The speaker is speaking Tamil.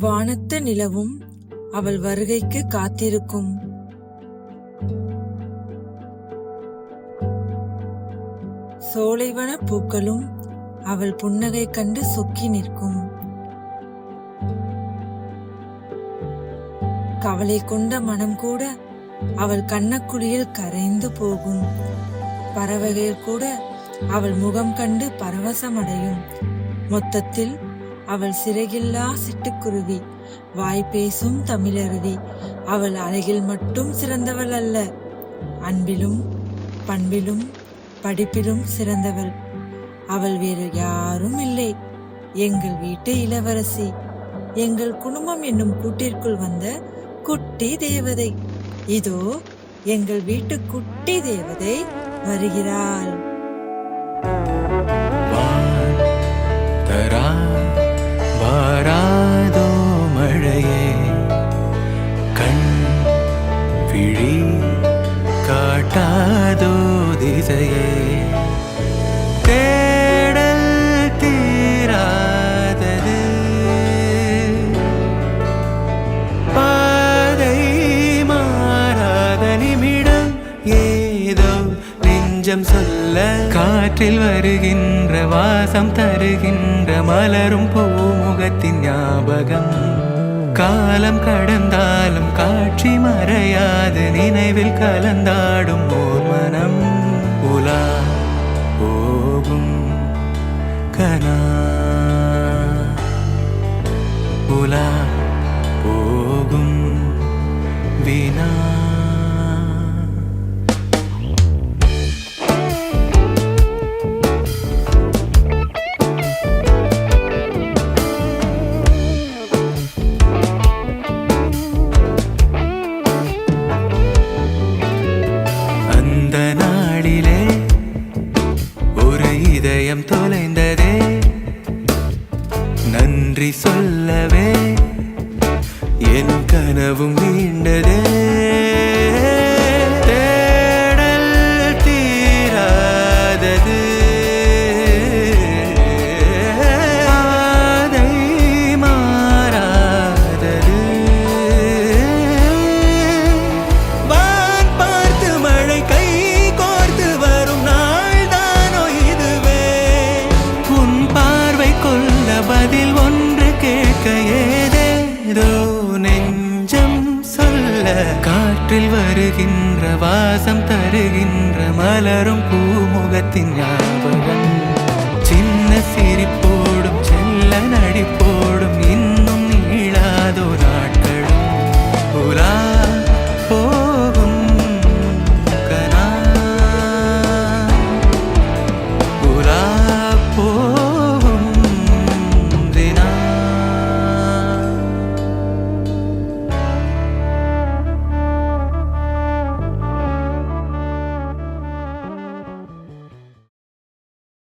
வானத்து நிலவும் அவள் வருகைக்கு காத்திருக்கும். சோலைவன பூக்களும் அவள் புன்னகை கண்டு சொக்கி நிற்கும். கவலை கொண்ட மனம் கூட அவள் கண்ணக்குழியில் கரைந்து போகும். பறவைகள் கூட அவள் முகம் கண்டு பரவசமடையும். மொத்தத்தில் அவள் சிறகில்லா சிட்டுக்குருவி, வாய் பேசும் தமிழருவி. அவள் அழகில் மட்டும் சிறந்தவள் அல்ல, அன்பிலும் பண்பிலும் படிப்பிலும் சிறந்தவள். அவள் வேறு யாரும் இல்லை, எங்கள் வீட்டு இளவரசி, எங்கள் குடும்பம் என்னும் கூட்டிற்குள் வந்த குட்டி தேவதை. இதோ எங்கள் வீட்டு குட்டி தேவதை வருகிறாள். வாராதோ மழையே, கண் விழி காட்டாதோ திசையே, தேடல் தீராதது, பாதை மாறாத நிமிடம் ஏதோ நெஞ்சம் சொல்ல, காற்றில் வருகின்ற வாசம் தருகின்ற மலரும் பூமுகத்தின் ஞாபகம். காலம் கடந்தாலும் காட்சி மறையாது, நினைவில் கலந்தாடும் ஓர் மனம். உலா போகும் கனா, உலா போகும் வினா. இதயம் தொலைந்ததே, நன்றி சொல்லவே என் கனவும் நீண்டதே, தேடல் தீராதது, பாதை மாறாதது, வான் பார்த்து மழை கை கோர்த்து வரும் நாள் தானோ இதுவே, உன் பார்வை கொள்ள பதில் ஒன்று கேட்க ஏதேதோ நெஞ்சம் சொல்ல, காற்றில் வருகின்ற வாசம் தருகின்ற மலரும் பூமுகத்தின் ஞாபகம். சின்ன சிரிப்போடும் செல்ல நடிப்போடும்